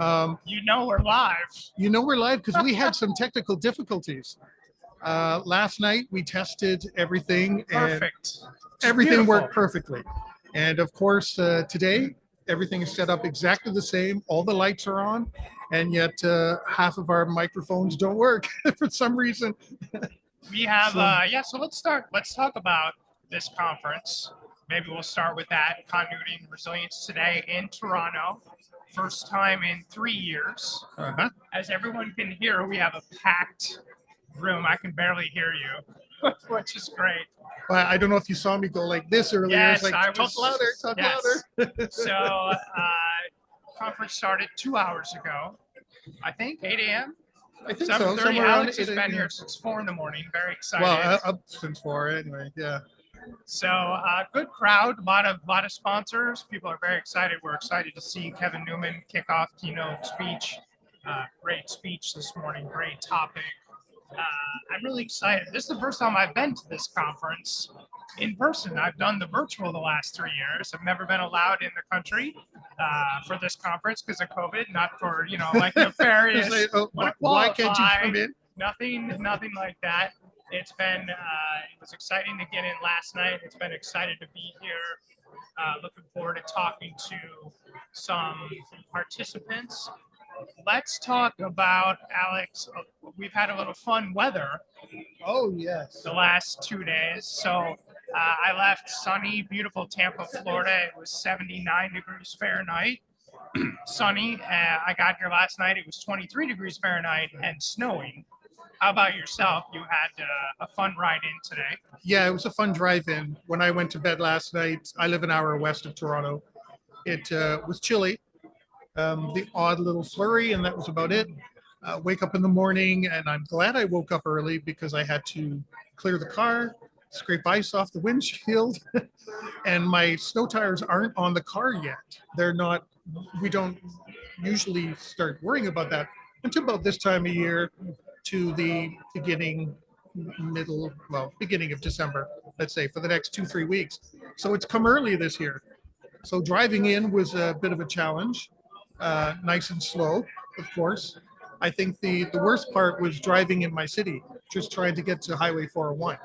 We're live. We're live because we had some technical difficulties. Last night we tested everything and Perfect. everything Beautiful. worked perfectly. And of course, today everything is set up exactly the same. All the lights are on, and yet half of our microphones don't work for some reason. We have, So- so let's start. Let's talk about this conference. Maybe we'll start with that. Continuity and Resilience today in Toronto. First time in 3 years. Uh-huh. As everyone can hear, we have a packed room. I can barely hear you, which is great. Well, I don't know if you saw me go like this earlier. Yes, it's like, I talk was- louder, talk yes. louder. So, conference started 2 hours ago. I think 8 a.m. I think so. 7:30. Somewhere around Alex has 8 been a.m. here since 4 in the morning. Very excited. Well, up since 4 anyway. Yeah. So good crowd, a lot of sponsors. People are very excited. We're excited to see Kevin Newman kick off keynote speech. Great speech this morning. Great topic. I'm really excited. This is the first time I've been to this conference in person. I've done the virtual the last 3 years. I've never been allowed in the country for this conference because of COVID, not for like nefarious. Why can't you come in? Nothing like that. It's been it was exciting to get in last night. It's been excited to be here. Looking forward to talking to some participants. Let's talk about, Alex. We've had a little fun weather Oh, yes. the last 2 days. So I left sunny, beautiful Tampa, Florida. It was 79 degrees Fahrenheit. Sunny. I got here last night. It was 23 degrees Fahrenheit and snowing. How about yourself? You had a fun ride in today. Yeah, it was a fun drive in. When I went to bed last night, I live an hour west of Toronto. It was chilly, the odd little flurry, and that was about it. Wake up in the morning, and I'm glad I woke up early because I had to clear the car, scrape ice off the windshield, and my snow tires aren't on the car yet. They're not, we don't usually start worrying about that until about this time of year to the beginning of December, let's say, for the next 2-3 weeks. So it's come early this year. So driving in was a bit of a challenge, nice and slow, of course. I think the worst part was driving in my city, just trying to get to Highway 401,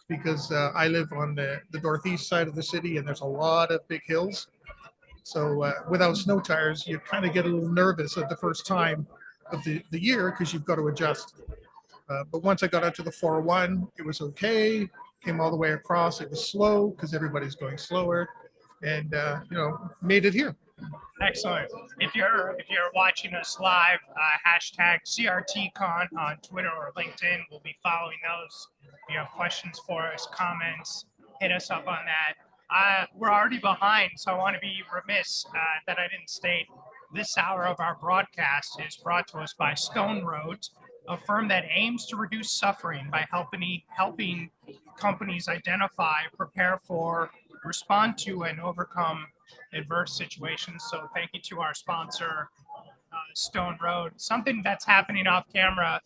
because I live on the northeast side of the city and there's a lot of big hills. So without snow tires, you kind of get a little nervous at the first time of the year because you've got to adjust. But once I got out to the 401, it was okay. Came all the way across. It was slow because everybody's going slower, and made it here. Excellent. If you're watching us live, hashtag CRTCon on Twitter or LinkedIn. We'll be following those. If you have questions for us, comments, hit us up on that. We're already behind, so I want to be remiss that I didn't state this hour of our broadcast is brought to us by Stone Road, a firm that aims to reduce suffering by helping companies identify, prepare for, respond to, and overcome adverse situations. So thank you to our sponsor, Stone Road. Something that's happening off camera,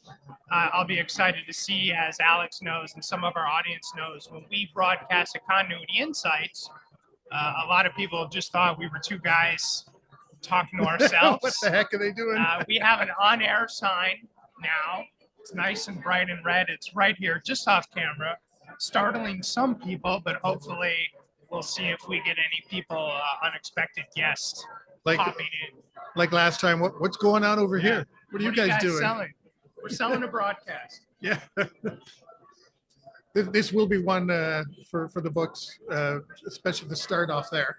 I'll be excited to see, as Alex knows and some of our audience knows, when we broadcast at Continuity Insights, a lot of people just thought we were two guys talking to ourselves. What the heck are they doing? We have an on-air sign now. It's nice and bright and red. It's right here, just off camera, startling some people, but hopefully we'll see if we get any people, unexpected guests popping in. Like last time, what's going on over here? What are you guys doing? Selling? We're selling a broadcast. Yeah. This will be one for the books, especially the start off there.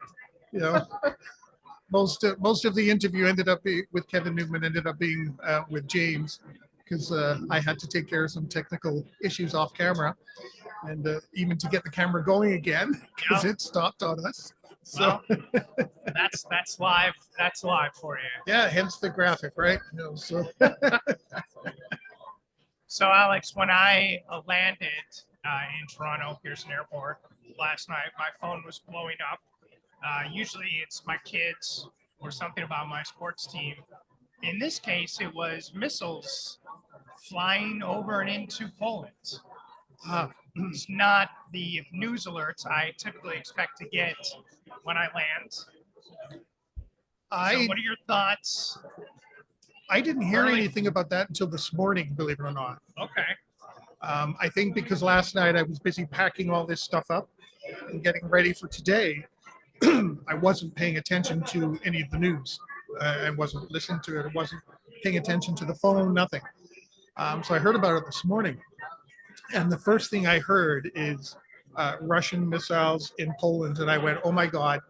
Most of the interview ended up with Kevin Newman, ended up being with James, because I had to take care of some technical issues off camera, and even to get the camera going again because it stopped on us. So that's live. That's live for you. Yeah, hence the graphic, right? So Alex, when I landed in Toronto Pearson Airport last night, my phone was blowing up. Usually it's my kids or something about my sports team. In this case, it was missiles flying over and into Poland. It's not the news alerts I typically expect to get when I land. So what are your thoughts I didn't hear Early? anything about that until this morning, believe it or not. Okay. I think because last night I was busy packing all this stuff up and getting ready for today, I wasn't paying attention to any of the news. I wasn't listening to it. I wasn't paying attention to the phone, nothing. So I heard about it this morning. And the first thing I heard is Russian missiles in Poland. And I went, oh my God,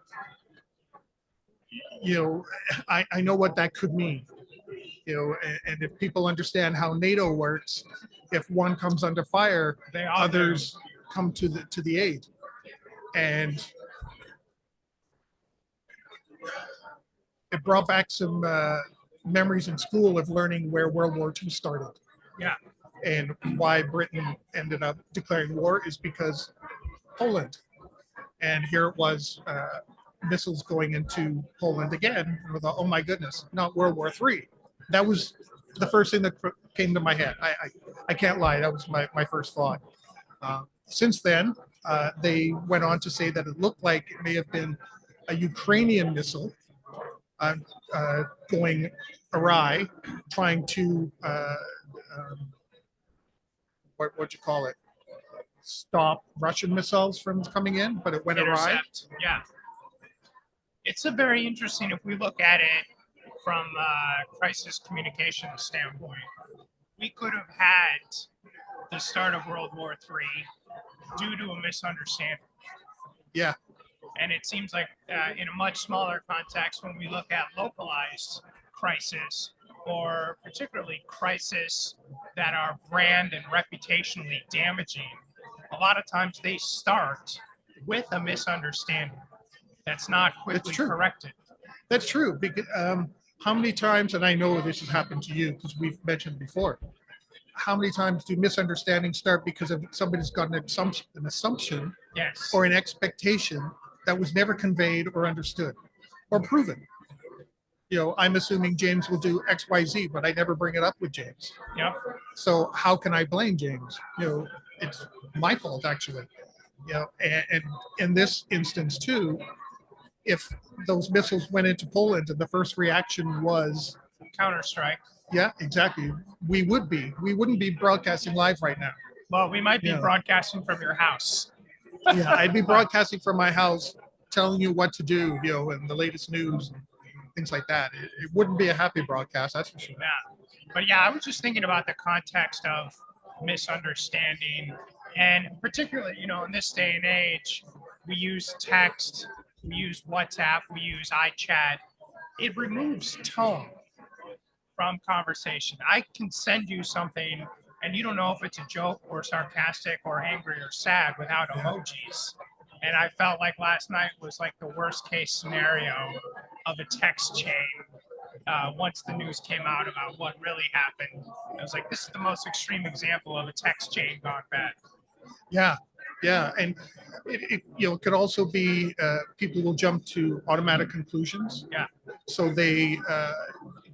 you know, I know what that could mean. And if people understand how NATO works, if one comes under fire, They all others come to the aid. And it brought back some memories in school of learning where World War II started. Yeah. And why Britain ended up declaring war is because Poland. And here it was, missiles going into Poland again. And we thought, oh my goodness, not World War III. That was the first thing that came to my head. I can't lie, that was my first thought. Since then, they went on to say that it looked like it may have been a Ukrainian missile going awry, trying to what you call it, stop Russian missiles from coming in, but it went awry. intercept. Yeah. It's a very interesting, if we look at it from a crisis communication standpoint, we could have had the start of World War III due to a misunderstanding. Yeah, And it seems like in a much smaller context, when we look at localized crisis, or particularly crisis that are brand and reputationally damaging, a lot of times they start with a misunderstanding that's not quickly true. corrected. that's true. Because how many times, and I know this has happened to you because we've mentioned before, how many times do misunderstandings start because of somebody's got an assumption Yes. or an expectation that was never conveyed or understood or proven? I'm assuming James will do X, Y, Z, but I never bring it up with James. Yep. So how can I blame James? It's my fault actually. And in this instance too, if those missiles went into Poland and the first reaction was, Counter-Strike. yeah, exactly, we wouldn't be broadcasting live right now. Well, we might be Yeah. broadcasting from your house. Yeah, I'd be broadcasting from my house, telling you what to do, and the latest news and things like that. It wouldn't be a happy broadcast, that's for sure. Yeah. But yeah, I was just thinking about the context of misunderstanding. And particularly, in this day and age, we use text, we use WhatsApp, we use iChat. It removes tone from conversation. I can send you something and you don't know if it's a joke or sarcastic or angry or sad without emojis. And I felt like last night was like the worst case scenario of a text chain. Once the news came out about what really happened, I was like, this is the most extreme example of a text chain gone bad. Yeah, and it could also be people will jump to automatic conclusions. Yeah. So they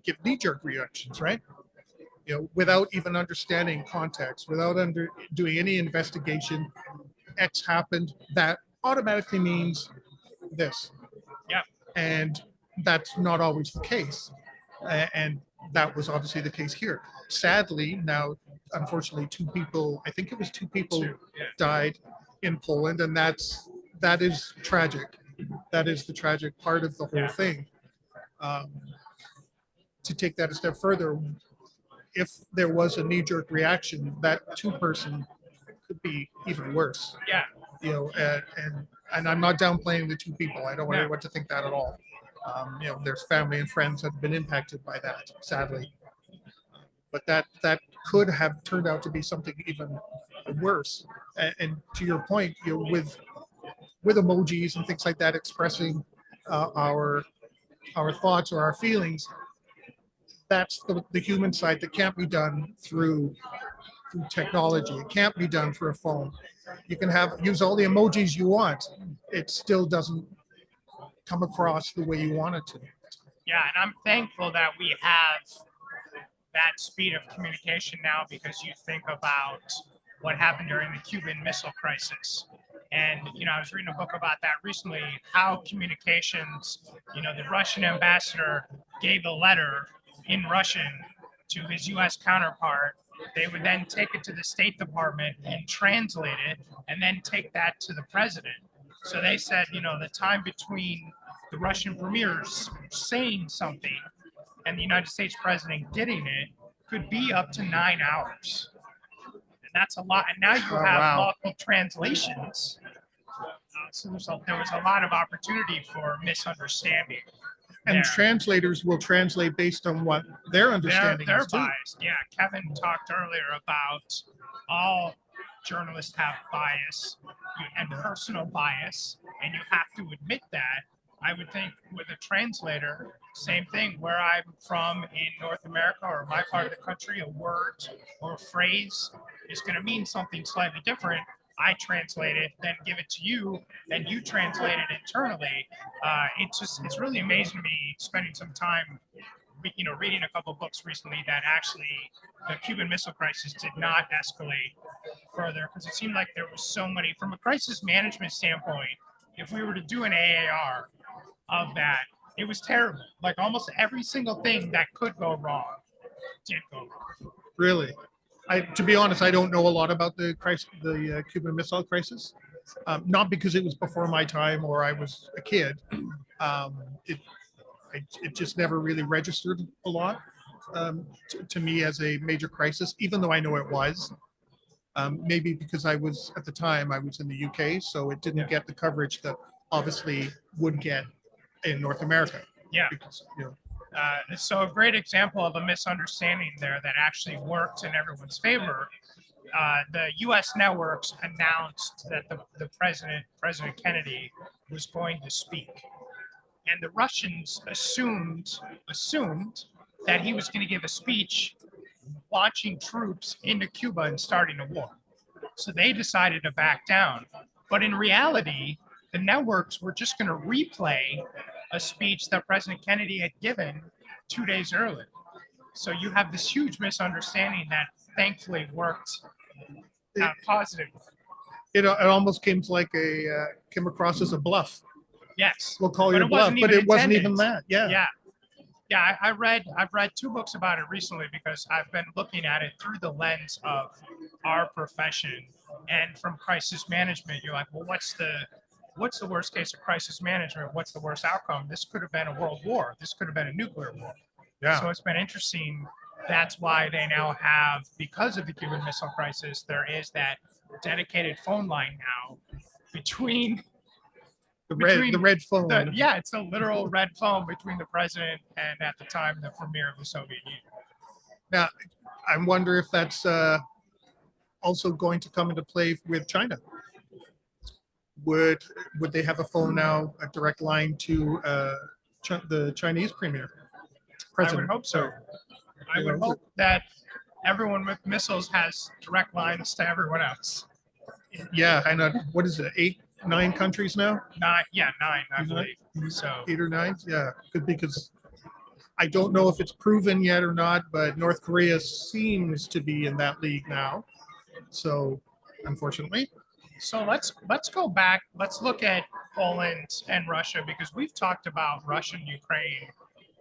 give knee-jerk reactions, right? Without even understanding context, without doing any investigation. X happened. That automatically means this. Yeah. And that's not always the case. And that was obviously the case here. Sadly, now, unfortunately, I think it was two people Yeah. died in Poland, and that is tragic. That is the tragic part of the whole Yeah. thing. To take that a step further, if there was a knee-jerk reaction, that two-person could be even worse. Yeah. And I'm not downplaying the two people. I don't want Yeah. anyone to think that at all. There's family and friends that have been impacted by that, sadly. But that could have turned out to be something even worse. And to your point, with emojis and things like that, expressing our thoughts or our feelings, that's the human side that can't be done through technology. It can't be done through a phone. You can use all the emojis you want. It still doesn't come across the way you want it to. Yeah, and I'm thankful that we have that speed of communication now, because you think about what happened during the Cuban Missile Crisis. And, I was reading a book about that recently, how communications, the Russian ambassador gave a letter in Russian to his US counterpart. They would then take it to the State Department and translate it and then take that to the president. So they said, the time between the Russian premiers saying something and the United States president getting it could be up to 9 hours. And that's a lot. And now you Oh, have wow. multiple translations. So there was a lot of opportunity for misunderstanding. And there. translators will translate based on what their understanding They're is too. biased. Yeah, Kevin talked earlier about all journalists have bias and personal bias, and you have to admit that. I would think with a translator, same thing. Where I'm from in North America or my part of the country, a word or a phrase is going to mean something slightly different. I translate it, then give it to you, then you translate it internally. It's really amazing to me spending some time reading a couple of books recently that actually the Cuban Missile Crisis did not escalate further, because it seemed like there was so many, from a crisis management standpoint, if we were to do an AAR of that, it was terrible. Like almost every single thing that could go wrong did go wrong. Really, to be honest, I don't know a lot about the Cuban Missile Crisis. Not because it was before my time or I was a kid. It just never really registered a lot to me as a major crisis, even though I know it was. Maybe because I was at the time I was in the UK, so it didn't get the coverage that obviously would get in North America. Yeah. Because, So a great example of a misunderstanding there that actually worked in everyone's favor. The U.S. networks announced that the President Kennedy, was going to speak, and the Russians assumed that he was going to give a speech launching troops into Cuba and starting a war. So they decided to back down. But in reality, the networks were just going to replay a speech that President Kennedy had given 2 days earlier. So you have this huge misunderstanding that thankfully worked positively. it almost came across as a bluff. Yes. We'll call But you a it bluff, wasn't but even it wasn't even intended. that. Yeah. Yeah. I've read 2 books about it recently because I've been looking at it through the lens of our profession. And from crisis management, you're like, well, what's the worst case of crisis management? What's the worst outcome? This could have been a world war. This could have been a nuclear war. Yeah. So it's been interesting. That's why they now have, because of the Cuban Missile Crisis, there is that dedicated phone line now between the red phone. it's a literal red phone between the president and, at the time, the premier of the Soviet Union. Now, I wonder if that's also going to come into play with China. Would they have a phone now, a direct line to the Chinese premier? President? I would hope so. I would hope that everyone with missiles has direct lines to everyone else. Yeah, and what is it? 8, 9 countries now? 9, I believe. So 8 or 9? Yeah, because I don't know if it's proven yet or not, but North Korea seems to be in that league now. So, unfortunately. So let's go back. Let's look at Poland and Russia, because we've talked about Russia and Ukraine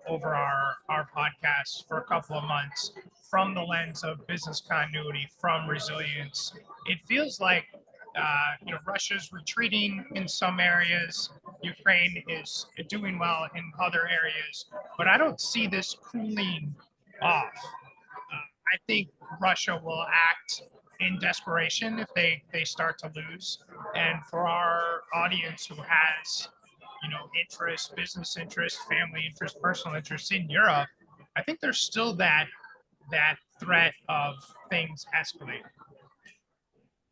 over our podcast for a couple of months from the lens of business continuity, from resilience. It feels like Russia's retreating in some areas. Ukraine is doing well in other areas, but I don't see this cooling off. I think Russia will act in desperation if they start to lose. And for our audience who has interest, business interest, family interest, personal interest in Europe, I think there's still that threat of things escalating.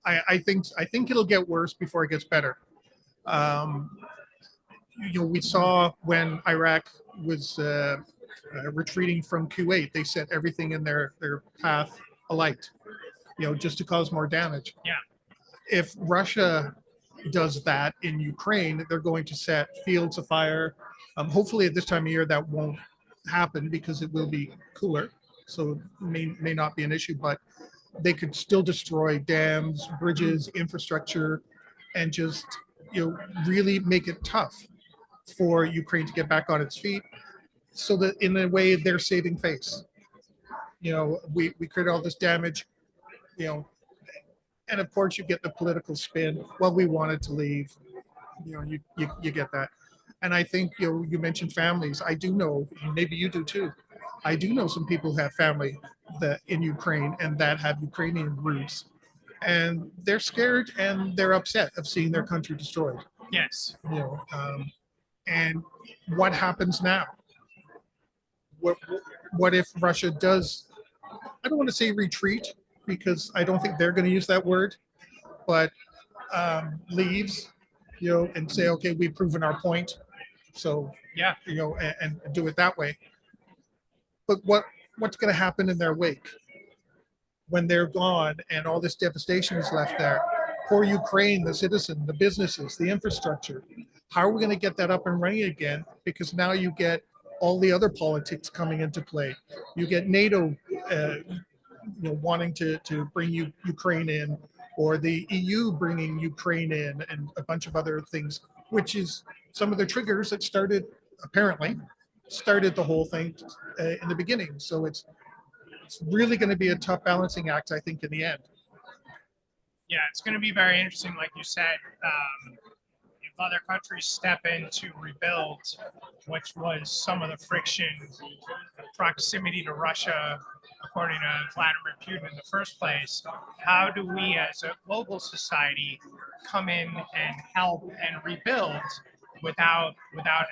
I think it'll get worse before it gets better. We saw when Iraq was retreating from Kuwait, they set everything in their path alight, just to cause more damage. Yeah. If Russia does that in Ukraine, they're going to set fields afire. Hopefully at this time of year that won't happen because it will be cooler, so it may not be an issue, but they could still destroy dams, bridges, infrastructure, and just really make it tough for Ukraine to get back on its feet. so that in a way they're saving face. We create all this damage, you know, and of course you get the political spin. Well, we wanted to leave. You get that. And I think you mentioned families. I do know, maybe you do too. I do know some people who have family that in Ukraine and that have Ukrainian roots, and they're scared and they're upset of seeing their country destroyed. Yes. And what happens now? What what if Russia does? I don't want to say retreat because I don't think they're going to use that word, but leaves, and say, okay, we've proven our point. So, Yeah. and do it that way. But what's going to happen in their wake when they're gone and all this devastation is left there for Ukraine, the citizen, the businesses, the infrastructure? How are we going to get that up and running again? Because now you get all the other politics coming into play. You get NATO, wanting to bring Ukraine in, or the EU bringing Ukraine in, and a bunch of other things, which is some of the triggers that apparently started the whole thing in the beginning. So it's really going to be a tough balancing act, I think, in the end. Yeah, it's going to be very interesting, like you said. If other countries step in to rebuild, which was some of the friction, proximity to Russia, according to Vladimir Putin in the first place, how do we as a global society come in and help and rebuild without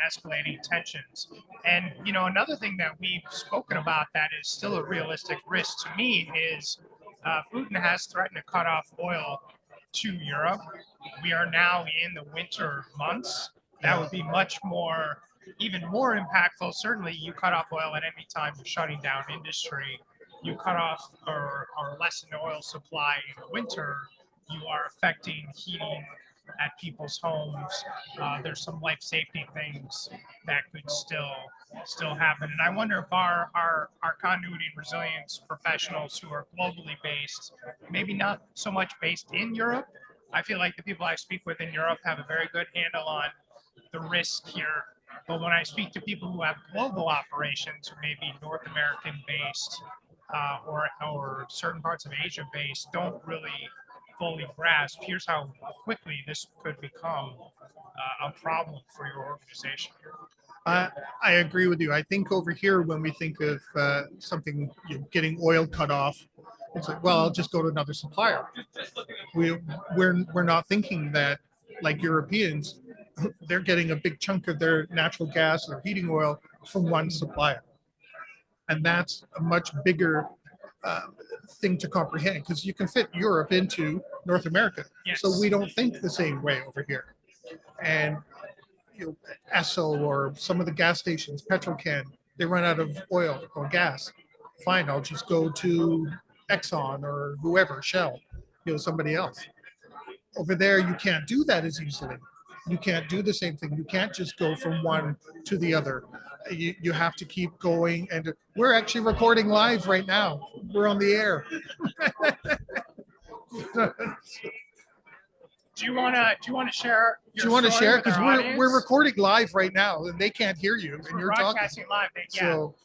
escalating tensions? And another thing that we've spoken about that is still a realistic risk to me is Putin has threatened to cut off oil to Europe. We are now in the winter months. That would be even more impactful. Certainly, you cut off oil at any time, you're shutting down industry. You cut off or lessen the oil supply in the winter, you are affecting heating at people's homes. There's some life safety things that could still happen. And I wonder if our continuity and resilience professionals who are globally based, maybe not so much based in Europe. I feel like the people I speak with in Europe have a very good handle on the risk here. But when I speak to people who have global operations, who may be North American based or certain parts of Asia based, don't really fully grasp, here's how quickly this could become a problem for your organization. I agree with you. I think over here, when we think of something, getting oil cut off, it's like, well, I'll just go to another supplier. We're not thinking that, like Europeans, they're getting a big chunk of their natural gas or heating oil from one supplier, and that's a much bigger thing to comprehend, because you can fit Europe into North America. Yes. So we don't think the same way over here. And Esso or some of the gas stations, Petrocan, they run out of oil or gas. Fine, I'll just go to Exxon or whoever, Shell, somebody else. Over there, you can't do that as easily. You can't do the same thing. You can't just go from one to the other. You have to keep going. And we're actually recording live right now. We're on the air. Do you want to share? Do you want to share? Because we're audience? recording live right now, and they can't hear you, and you're talking. Broadcasting live. So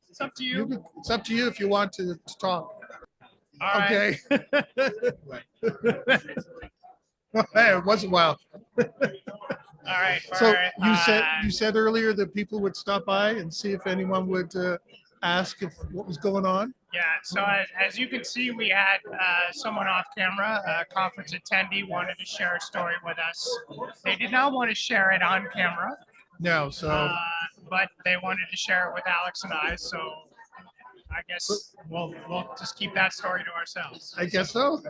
it's up to you. It's up to you if you want to talk. All right. Okay. Hey, it was a while. All right. So all you said earlier that people would stop by and see if anyone would ask what was going on. Yeah. So as you can see, we had someone off camera, a conference attendee, wanted to share a story with us. They did not want to share it on camera. No. So. But they wanted to share it with Alex and I. So I guess we'll just keep that story to ourselves. I guess so.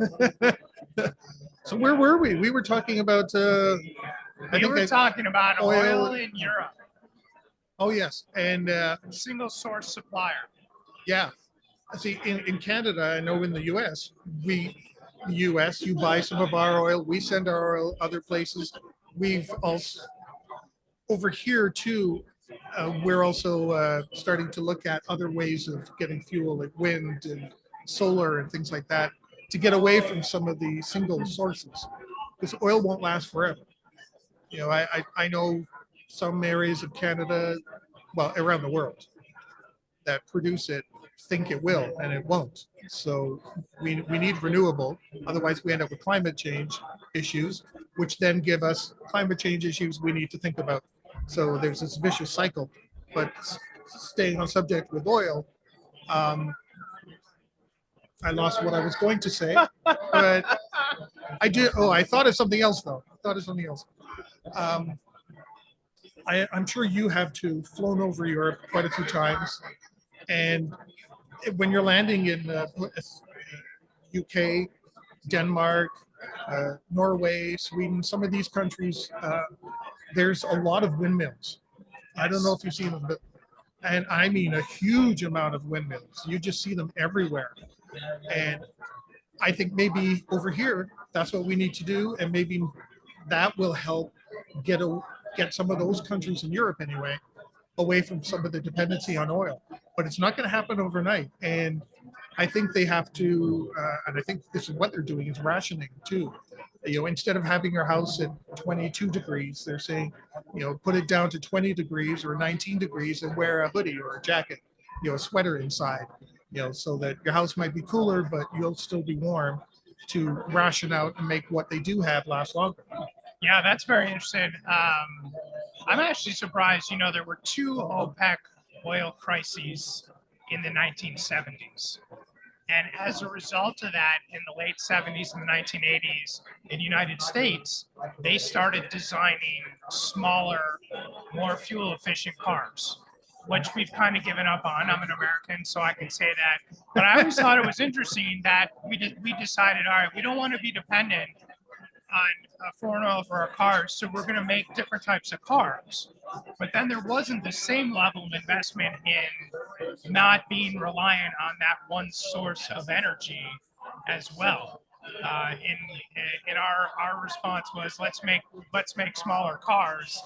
So where were we? We were talking about. We were talking about oil in Europe. Oh yes, and single source supplier. Yeah, see, in Canada, I know in the U.S., you buy some of our oil. We send our oil other places. We've also over here too. We're also starting to look at other ways of getting fuel, like wind and solar and things like that, to get away from some of the single sources, because oil won't last forever. I know some areas of Canada, well, around the world that produce it think it will, and it won't. So we need renewable. Otherwise, we end up with climate change issues, which then give us climate change issues we need to think about. So there's this vicious cycle. But staying on subject with oil, um, I lost what I was going to say, but I did. Oh, I thought of something else though. I thought of something else. Um, I'm sure you have too flown over Europe quite a few times, and when you're landing in UK, Denmark, Norway, Sweden, some of these countries, there's a lot of windmills. I don't know if you've seen them, but and I mean a huge amount of windmills. You just see them everywhere, and I think maybe over here that's what we need to do, and maybe that will help get get some of those countries in Europe anyway away from some of the dependency on oil. But it's not going to happen overnight, and I think they have to, and I think this is what they're doing is rationing too. You know, instead of having your house at 22 degrees, they're saying, you know, put it down to 20 degrees or 19 degrees and wear a hoodie or a jacket, you know, a sweater inside, you know, so that your house might be cooler, but you'll still be warm to ration out and make what they do have last longer. Yeah, that's very interesting. I'm actually surprised. You know, there were two OPEC oil crises in the 1970s. And as a result of that, in the late 70s and the 1980s, in the United States, they started designing smaller, more fuel efficient cars, which we've kind of given up on. I'm an American, so I can say that. But I always thought it was interesting that we decided, all right, we don't want to be dependent on foreign oil for our cars, so we're going to make different types of cars. But then there wasn't the same level of investment in not being reliant on that one source of energy as well. In our response was let's make smaller cars,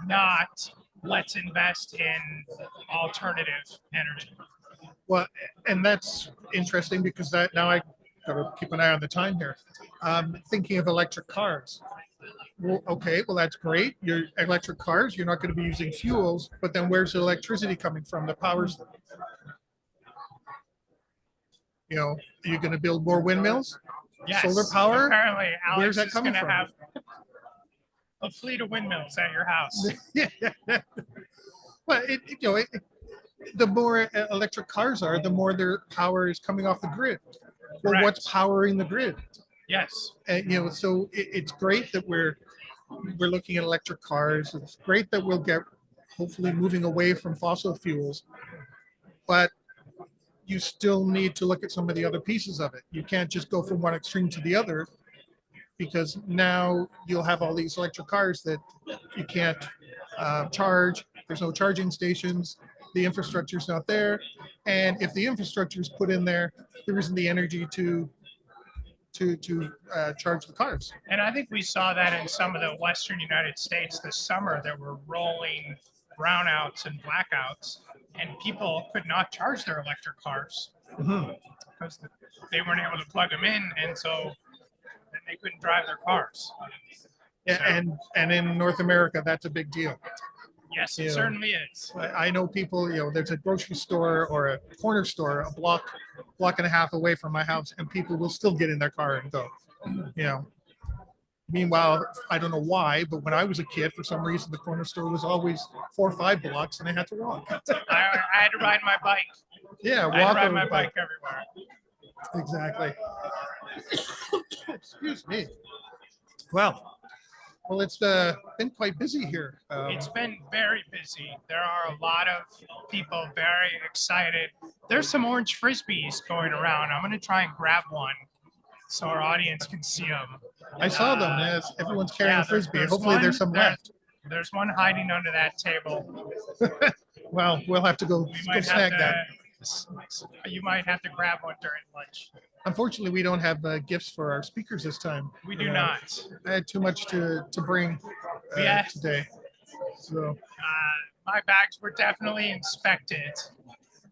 not let's invest in alternative energy. Well, and that's interesting because that now I gotta keep an eye on the time here. Thinking of electric cars. Well, okay, well that's great. Your electric cars, you're not going to be using fuels, but then where's the electricity coming from that powers them? You know, are you going to build more windmills? Yes, Solar power? Apparently, Alex Where's that is coming going to from? have a fleet of windmills at your house. Yeah. Well, the more electric cars are, the more their power is coming off the grid. Well, Correct. what's powering the grid? Yes. And you know, so it's great that we're looking at electric cars. It's great that we'll get hopefully moving away from fossil fuels, but you still need to look at some of the other pieces of it. You can't just go from one extreme to the other because now you'll have all these electric cars that you can't charge. There's no charging stations. The infrastructure's not there. And if the infrastructure is put in there, there isn't the energy to charge the cars. And I think we saw that in some of the Western United States this summer. There were rolling brownouts and blackouts, and people could not charge their electric cars because they weren't able to plug them in, and so then they couldn't drive their cars. So, and in North America, that's a big deal. Yes, it certainly is. I know people, you know, there's a grocery store or a corner store a block and a half away from my house, and people will still get in their car and go, you know. Meanwhile, I don't know why, but when I was a kid, for some reason, the corner store was always 4 or 5 blocks and I had to walk. I had to ride my bike. Yeah, I had to ride my bike everywhere. Exactly. Excuse me. Well, it's been quite busy here. It's been very busy. There are a lot of people very excited. There's some orange frisbees going around. I'm going to try and grab one so our audience can see them. I saw them. Yes, everyone's carrying a frisbee. Hopefully there's some left. There's one hiding under that table. Well, we'll have to go snag that. You might have to grab one during lunch. Unfortunately, we don't have gifts for our speakers this time. We do not. I had too much to bring today. So my bags were definitely inspected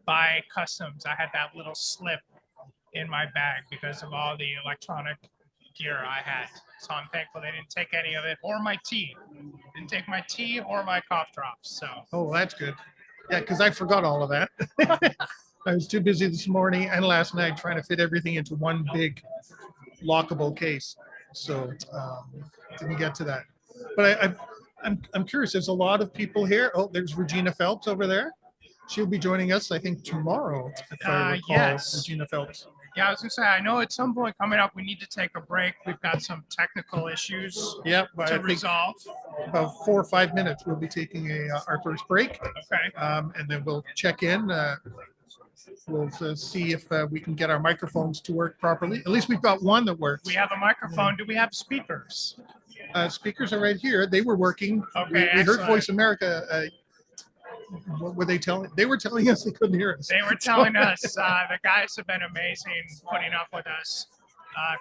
by customs. I had that little slip in my bag because of all the electronic gear I had. So I'm thankful they didn't take any of it or my tea. Didn't take my tea or my cough drops. So. Oh, that's good. Yeah, because I forgot all of that. I was too busy this morning and last night trying to fit everything into one big lockable case. So didn't get to that. But I'm curious. There's a lot of people here. Oh, there's Regina Phelps over there. She'll be joining us, I think, tomorrow, if I recall. Yes. Regina Phelps. Yeah, I was gonna say, I know at some point coming up, we need to take a break. We've got some technical issues Yeah, but I to think resolve. about 4 or 5 minutes we'll be taking our first break, Okay. and then we'll check in. We'll see if we can get our microphones to work properly. At least we've got one that works. We have a microphone. Do we have speakers? Speakers are right here. They were working. Okay, We heard excellent. Voice America. What were they telling? They were telling us they couldn't hear us. They were telling us the guys have been amazing putting up with us.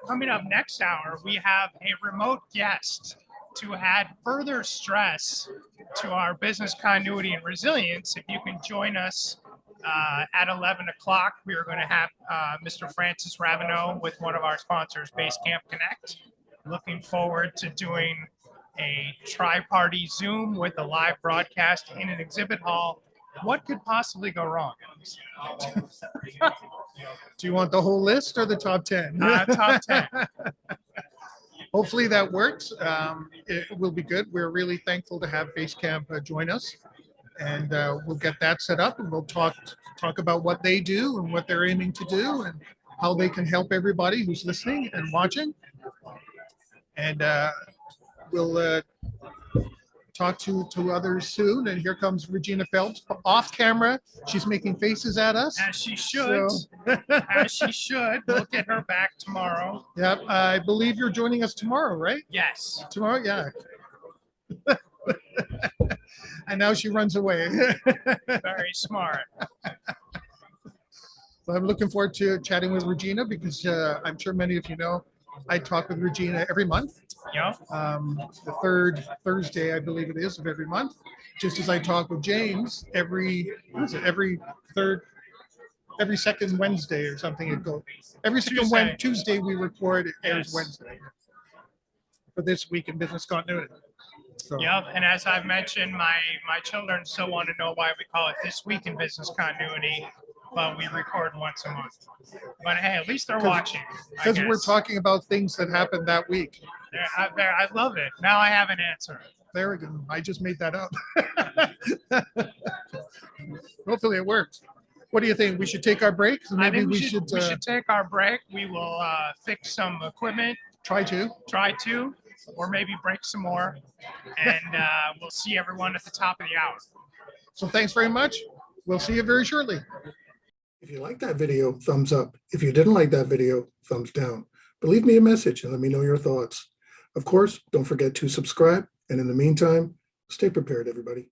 Coming up next hour, we have a remote guest to add further stress to our business continuity and resilience. If you can join us at 11 o'clock, we are going to have Mr. Francis Ravenel with one of our sponsors, Basecamp Connect. Looking forward to doing a tri-party Zoom with a live broadcast in an exhibit hall. What could possibly go wrong? Do you want the whole list or the top 10? Top 10. Hopefully that works. It will be good. We're really thankful to have Basecamp join us, and we'll get that set up, and we'll talk about what they do and what they're aiming to do and how they can help everybody who's listening and watching. And we'll talk to others soon. And here comes Regina Phelps off camera. She's making faces at us. As she should. As she should. We'll get her back tomorrow. Yep. I believe you're joining us tomorrow, right? Yes. Tomorrow, yeah. And now she runs away. Very smart. So I'm looking forward to chatting with Regina because I'm sure many of you know I talk with Regina every month. Yep. The third Thursday, I believe it is, of every month. Just as I talk with James every second Wednesday or something. It goes every second Tuesday we record. It airs Yes. Wednesday for this week in business continuity. So, Yep. And as I've mentioned, my children still want to know why we call it This Week in Business Continuity, but we record once a month. But hey, at least they're watching. because we're talking about things that happened that week. I love it. Now I have an answer. There we go. I just made that up. Hopefully it works. What do you think? We should take our break? I Maybe think we we should take our break. We will fix some equipment, try to. or maybe break some more, and we'll see everyone at the top of the hour. So thanks very much. We'll see you very shortly. If you liked that video, thumbs up. If you didn't like that video, thumbs down. But leave me a message and let me know your thoughts. Of course, don't forget to subscribe. And in the meantime, stay prepared, everybody.